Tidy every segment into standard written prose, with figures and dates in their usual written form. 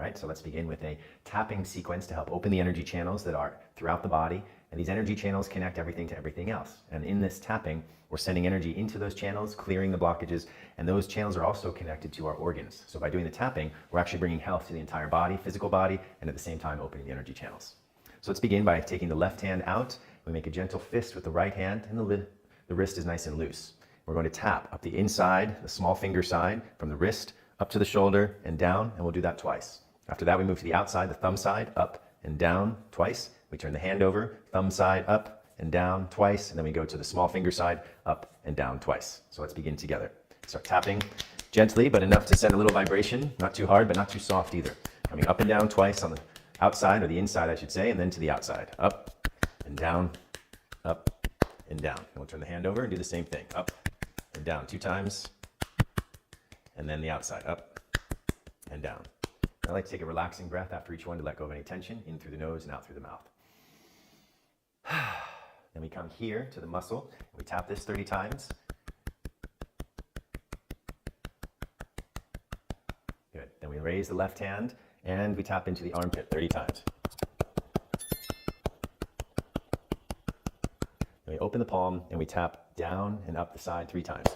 All right, so let's begin with a tapping sequence to help open the energy channels that are throughout the body. And these energy channels connect everything to everything else. And in this tapping, we're sending energy into those channels, clearing the blockages, and those channels are also connected to our organs. So by doing the tapping, we're actually bringing health to the entire body, physical body, and at the same time opening the energy channels. So let's begin by taking the left hand out. We make a gentle fist with the right hand, and the wrist is nice and loose. We're going to tap up the inside, the small finger side, from the wrist up to the shoulder and down, and we'll do that twice. After that, we move to the outside, the thumb side, up and down twice. We turn the hand over, thumb side, up and down twice, and then we go to the small finger side, up and down twice. So let's begin together. Start tapping gently, but enough to send a little vibration, not too hard, but not too soft either. Coming up and down twice on the outside, or the inside, I should say, and then to the outside. Up and down, up and down. And we'll turn the hand over and do the same thing. Up and down 2 times, and then the outside, up and down. I like to take a relaxing breath after each one to let go of any tension, in through the nose and out through the mouth. Then we come here to the muscle. We tap this 30 times. Good. Then we raise the left hand and we tap into the armpit 30 times. Then we open the palm and we tap down and up the side 3 times.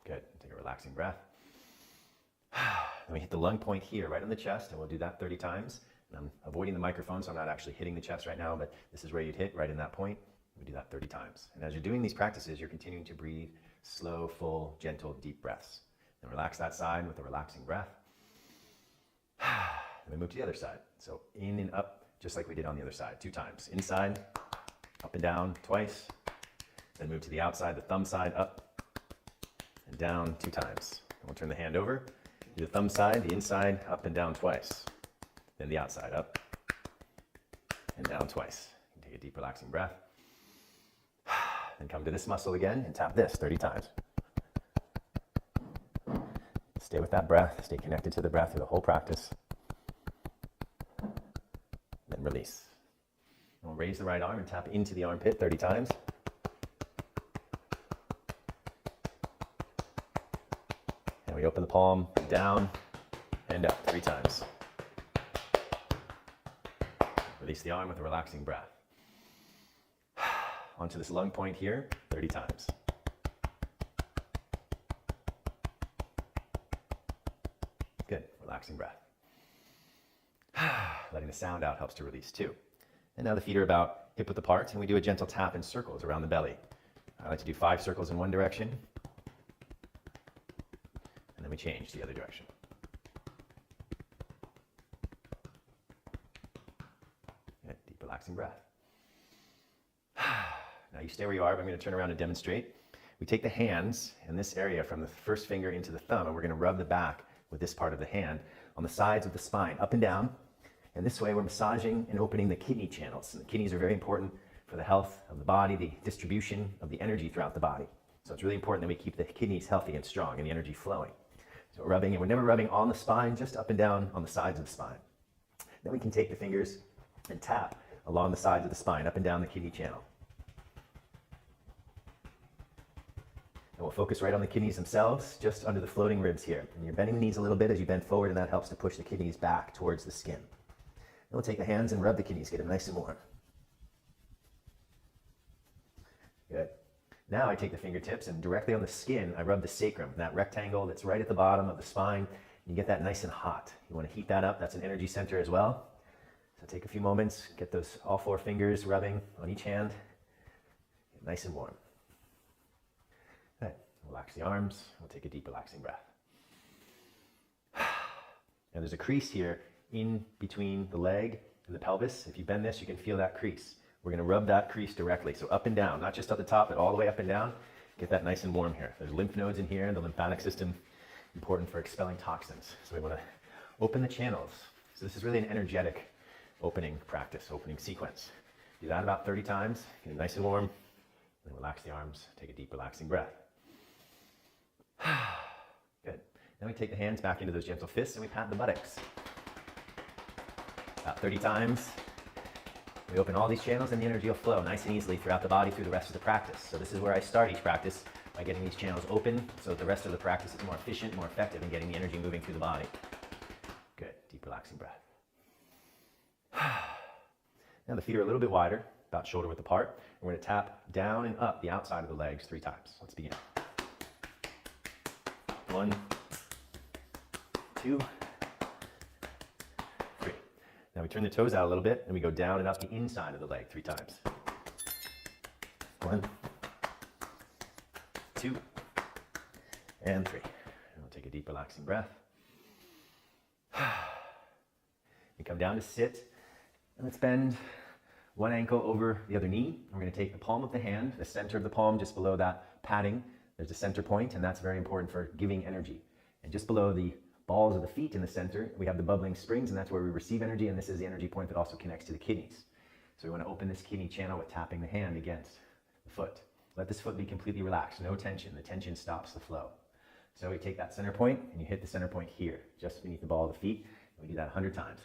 Good. Take a relaxing breath. Then we hit the lung point here, right on the chest, and we'll do that 30 times. And I'm avoiding the microphone, so I'm not actually hitting the chest right now, but this is where you'd hit, right in that point. We do that 30 times. And as you're doing these practices, you're continuing to breathe slow, full, gentle, deep breaths. And relax that side with a relaxing breath. Then we move to the other side. So in and up, just like we did on the other side, 2 times. Inside, up and down twice. Then move to the outside, the thumb side, up and down 2 times. And we'll turn the hand over. Do the thumb side, the inside, up and down twice. Then the outside, up and down twice. Take a deep, relaxing breath. Then come to this muscle again and tap this 30 times. Stay with that breath. Stay connected to the breath through the whole practice. Then release. And we'll raise the right arm and tap into the armpit 30 times. And we open the palm down and up 3 times. Release the arm with a relaxing breath. Onto this lung point here, 30 times. Good, relaxing breath. Letting the sound out helps to release too. And now the feet are about hip width apart, and we do a gentle tap in circles around the belly. I like to do 5 circles in one direction, and then we change the other direction. Good, deep relaxing breath. Now you stay where you are, but I'm going to turn around and demonstrate. We take the hands in this area from the first finger into the thumb, and we're going to rub the back with this part of the hand on the sides of the spine, up and down. And this way we're massaging and opening the kidney channels. And the kidneys are very important for the health of the body, the distribution of the energy throughout the body. So it's really important that we keep the kidneys healthy and strong and the energy flowing. So we're rubbing, and we're never rubbing on the spine, just up and down on the sides of the spine. Then we can take the fingers and tap along the sides of the spine, up and down the kidney channel. And we'll focus right on the kidneys themselves, just under the floating ribs here. And you're bending the knees a little bit as you bend forward, and that helps to push the kidneys back towards the skin. And we'll take the hands and rub the kidneys, get them nice and warm. Good. Now I take the fingertips and directly on the skin, I rub the sacrum, that rectangle that's right at the bottom of the spine. You get that nice and hot. You want to heat that up. That's an energy center as well. So take a few moments, get those all 4 fingers rubbing on each hand. Get nice and warm. Good. Relax the arms. We'll take a deep, relaxing breath. Now there's a crease here in between the leg and the pelvis. If you bend this, you can feel that crease. We're going to rub that crease directly. So up and down, not just at the top, but all the way up and down. Get that nice and warm here. There's lymph nodes in here, the lymphatic system, important for expelling toxins. So we want to open the channels. So this is really an energetic opening practice, opening sequence. Do that about 30 times, get it nice and warm, then relax the arms, take a deep, relaxing breath. Good. Then we take the hands back into those gentle fists and we pat the buttocks. About 30 times. We open all these channels and the energy will flow nice and easily throughout the body through the rest of the practice. So this is where I start each practice by getting these channels open so that the rest of the practice is more efficient, more effective in getting the energy moving through the body. Good. Deep, relaxing breath. Now the feet are a little bit wider, about shoulder width apart. And we're going to tap down and up the outside of the legs 3 times. Let's begin. 1, 2, 3. Now we turn the toes out a little bit and we go down and up the inside of the leg 3 times. 1, 2, and 3. And we'll take a deep, relaxing breath. We come down to sit, and let's bend one ankle over the other knee. We're going to take the palm of the hand, the center of the palm, just below that padding. There's a center point, and that's very important for giving energy. And just below the balls of the feet in the center, we have the bubbling springs, and that's where we receive energy, and this is the energy point that also connects to the kidneys. So we want to open this kidney channel with tapping the hand against the foot. Let this foot be completely relaxed, no tension. The tension stops the flow. So we take that center point, and you hit the center point here, just beneath the ball of the feet. We do that 100 times.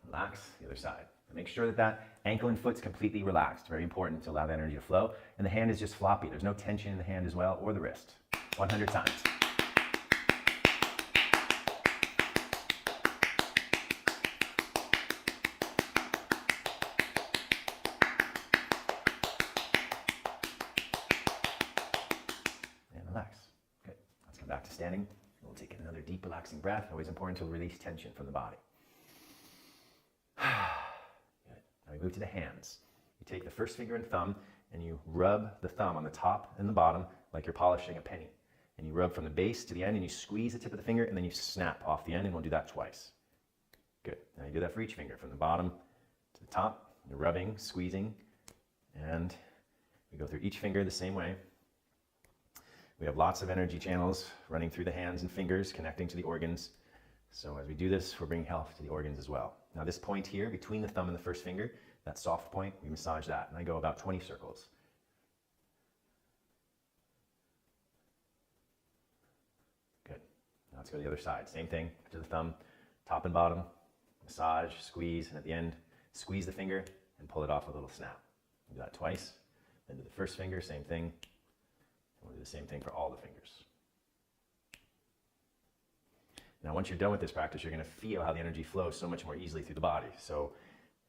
Relax the other side. And make sure that that ankle and foot's completely relaxed. Very important to allow the energy to flow. And the hand is just floppy. There's no tension in the hand as well, or the wrist. 100 times. And relax. Good. Let's come back to standing. We'll take another deep, relaxing breath. Always important to release tension from the body. Now we move to the hands. You take the first finger and thumb and you rub the thumb on the top and the bottom like you're polishing a penny. And you rub from the base to the end and you squeeze the tip of the finger and then you snap off the end, and we'll do that twice. Good. Now you do that for each finger, from the bottom to the top. You're rubbing, squeezing, and we go through each finger the same way. We have lots of energy channels running through the hands and fingers, connecting to the organs. So as we do this, we're bringing health to the organs as well. Now this point here, between the thumb and the first finger, that soft point, we massage that. And I go about 20 circles. Good. Now let's go to the other side. Same thing, to the thumb, top and bottom, massage, squeeze, and at the end, squeeze the finger and pull it off with a little snap. Do that twice. Then to the first finger, same thing. And we'll do the same thing for all the fingers. Now, once you're done with this practice, you're going to feel how the energy flows so much more easily through the body. So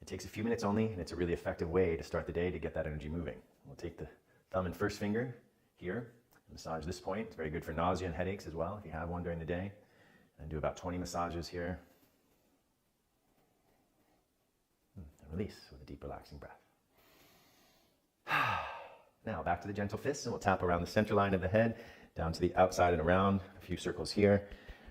it takes a few minutes only, and it's a really effective way to start the day to get that energy moving. We'll take the thumb and first finger here, massage this point. It's very good for nausea and headaches as well, if you have one during the day. And do about 20 massages here. And release with a deep, relaxing breath. Now, back to the gentle fists, and we'll tap around the center line of the head, down to the outside and around, a few circles here.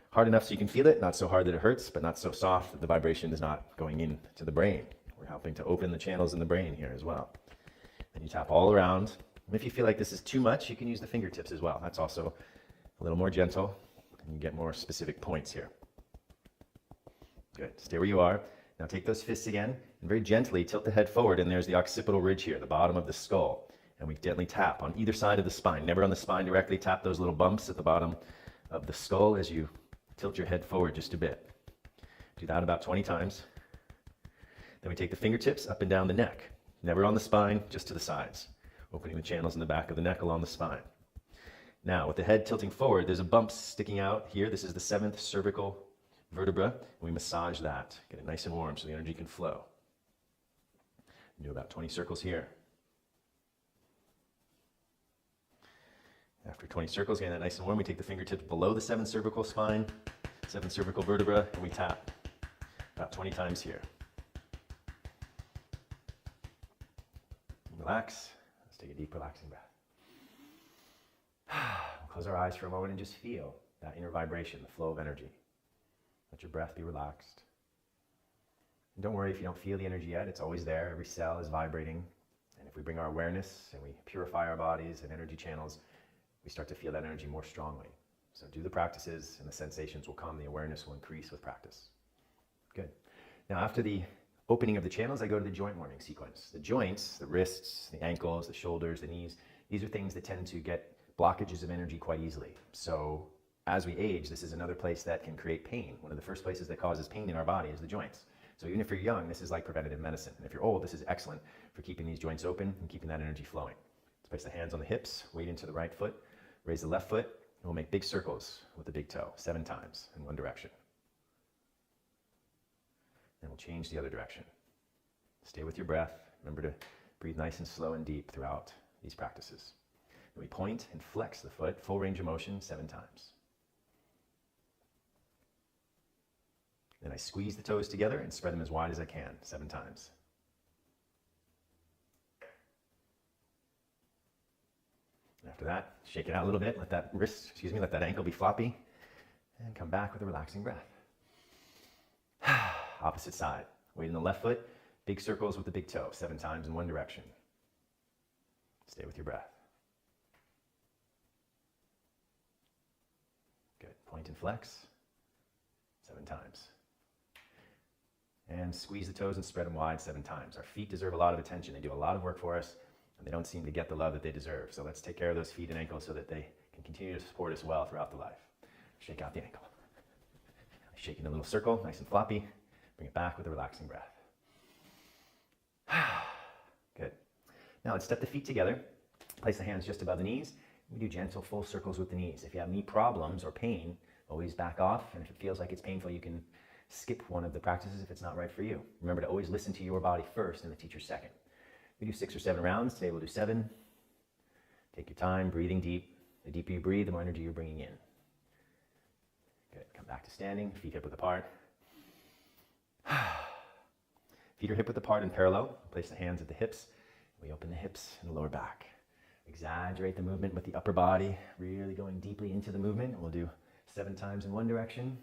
Hard enough so you can feel it, not so hard that it hurts, but not so soft that the vibration is not going into the brain. We're helping to open the channels in the brain here as well. Then you tap all around. And if you feel like this is too much, you can use the fingertips as well. That's also a little more gentle, and you get more specific points here. Good. Stay where you are. Now take those fists again, and very gently tilt the head forward, and there's the occipital ridge here, the bottom of the skull. And we gently tap on either side of the spine. Never on the spine directly. Tap those little bumps at the bottom of the skull as you tilt your head forward just a bit. Do that about 20 times. Then we take the fingertips up and down the neck. Never on the spine, just to the sides. Opening the channels in the back of the neck along the spine. Now, with the head tilting forward, there's a bump sticking out here. This is the 7th cervical vertebra. And we massage that. Get it nice and warm so the energy can flow. Do about 20 circles here. After 20 circles, getting that nice and warm, we take the fingertips below the 7th cervical spine, 7th cervical vertebra, and we tap about 20 times here. Relax. Let's take a deep, relaxing breath. Close our eyes for a moment and just feel that inner vibration, the flow of energy. Let your breath be relaxed. And don't worry if you don't feel the energy yet. It's always there. Every cell is vibrating. And if we bring our awareness and we purify our bodies and energy channels, we start to feel that energy more strongly. So do the practices and the sensations will come. The awareness will increase with practice. Good. Now after the opening of the channels, I go to the joint warming sequence. The joints, the wrists, the ankles, the shoulders, the knees, these are things that tend to get blockages of energy quite easily. So as we age, this is another place that can create pain. One of the first places that causes pain in our body is the joints. So even if you're young, this is like preventative medicine. And if you're old, this is excellent for keeping these joints open and keeping that energy flowing. Let's place the hands on the hips, weight into the right foot, raise the left foot, and we'll make big circles with the big toe 7 times in one direction. Then we'll change the other direction. Stay with your breath. Remember to breathe nice and slow and deep throughout these practices. Then we point and flex the foot, full range of motion 7 times. Then I squeeze the toes together and spread them as wide as I can 7 times. And after that, shake it out a little bit. Let that ankle be floppy. And come back with a relaxing breath. Opposite side. Weight in the left foot. Big circles with the big toe, 7 times in one direction. Stay with your breath. Good. Point and flex. 7 times. And squeeze the toes and spread them wide 7 times. Our feet deserve a lot of attention. They do a lot of work for us, and they don't seem to get the love that they deserve. So let's take care of those feet and ankles so that they can continue to support us well throughout the life. Shake out the ankle. Shake in a little circle, nice and floppy. Bring it back with a relaxing breath. Good. Now let's step the feet together. Place the hands just above the knees. We do gentle full circles with the knees. If you have knee problems or pain, always back off. And if it feels like it's painful, you can skip one of the practices if it's not right for you. Remember to always listen to your body first and the teacher second. We do 6 or 7 rounds. Today we'll do 7. Take your time, breathing deep. The deeper you breathe, the more energy you're bringing in. Good. Come back to standing, feet hip width apart. Feet are hip width apart and parallel. Place the hands at the hips. We open the hips and the lower back. Exaggerate the movement with the upper body, really going deeply into the movement. We'll do 7 times in one direction.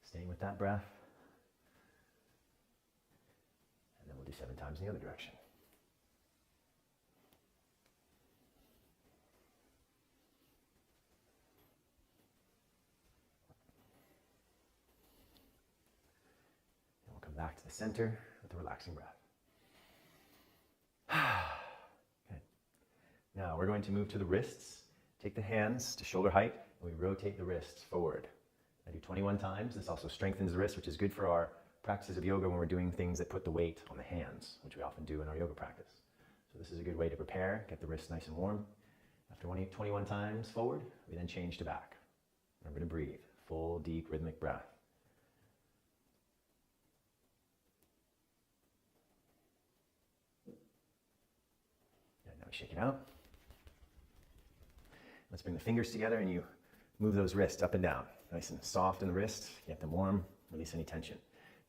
Staying with that breath. And then we'll do 7 times in the other direction. And we'll come back to the center with a relaxing breath. Good. Now we're going to move to the wrists. Take the hands to shoulder height, and we rotate the wrists forward. I do 21 times. This also strengthens the wrist, which is good for our practices of yoga when we're doing things that put the weight on the hands, which we often do in our yoga practice. So this is a good way to prepare, get the wrists nice and warm. After 21 times forward, we then change to back. Remember to breathe. Full, deep, rhythmic breath. And now we shake it out. Let's bring the fingers together and you move those wrists up and down. Nice and soft in the wrist, get them warm, release any tension.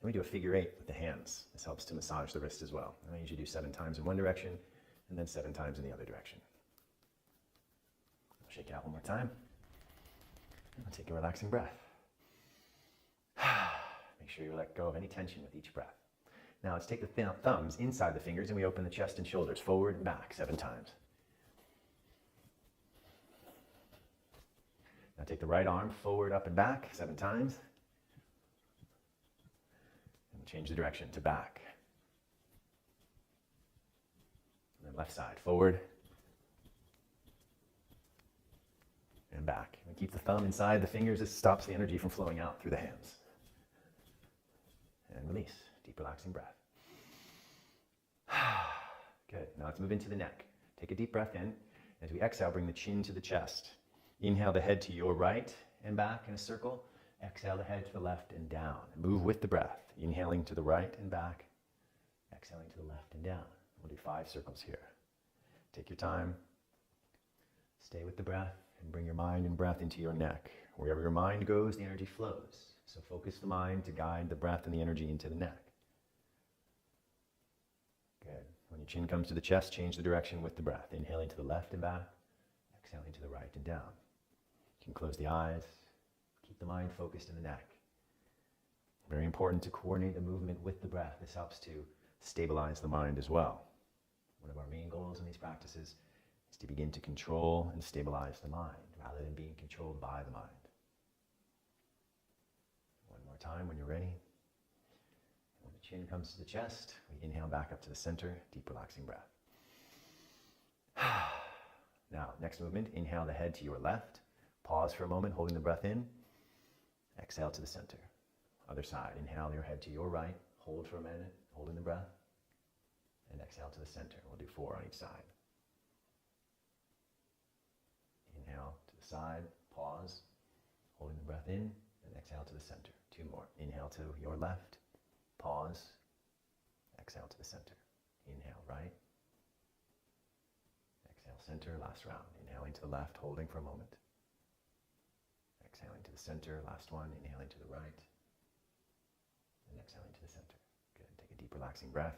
Then we do a figure 8 with the hands. This helps to massage the wrist as well. And I usually do 7 times in one direction and then 7 times in the other direction. I'll shake it out one more time. And we'll take a relaxing breath. Make sure you let go of any tension with each breath. Now let's take the thumbs inside the fingers and we open the chest and shoulders forward and back 7 times. Now take the right arm forward, up and back 7 times. And change the direction to back. And then left side, forward and back. And keep the thumb inside the fingers. This stops the energy from flowing out through the hands. And release. Deep, relaxing breath. Good. Now let's move into the neck. Take a deep breath in. As we exhale, bring the chin to the chest. Inhale the head to your right and back in a circle. Exhale the head to the left and down. Move with the breath. Inhaling to the right and back. Exhaling to the left and down. We'll do 5 circles here. Take your time. Stay with the breath and bring your mind and breath into your neck. Wherever your mind goes, the energy flows. So focus the mind to guide the breath and the energy into the neck. Good. When your chin comes to the chest, change the direction with the breath. Inhaling to the left and back. Exhaling to the right and down. You can close the eyes. Keep the mind focused in the neck. Very important to coordinate the movement with the breath. This helps to stabilize the mind as well. One of our main goals in these practices is to begin to control and stabilize the mind rather than being controlled by the mind. One more time when you're ready. When the chin comes to the chest, we inhale back up to the center, deep relaxing breath. Now, next movement, inhale the head to your left. Pause for a moment, holding the breath in. Exhale to the center. Other side, inhale your head to your right. Hold for a minute, holding the breath. And exhale to the center. We'll do 4 on each side. Inhale to the side, pause, holding the breath in, and exhale to the center. 2 more. Inhale to your left, pause, exhale to the center. Inhale right, exhale center, last round. Inhaling to the left, holding for a moment. Exhaling to the center, last one. Inhaling to the right, and exhaling to the center. Good. Take a deep, relaxing breath.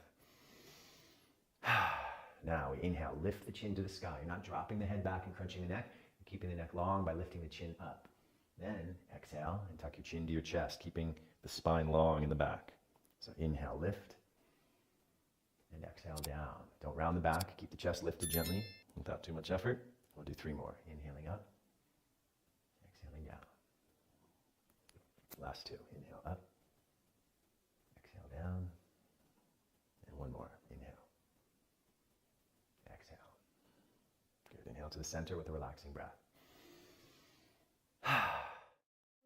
Now we inhale, lift the chin to the sky. You're not dropping the head back and crunching the neck. You're keeping the neck long by lifting the chin up. Then exhale and tuck your chin to your chest, keeping the spine long in the back. So inhale, lift, and exhale down. Don't round the back. Keep the chest lifted gently without too much effort. We'll do 3 more. Inhaling up, exhaling down. Last 2. Inhale up, exhale down, and 1 more. Inhale, exhale. Good. Inhale to the center with a relaxing breath.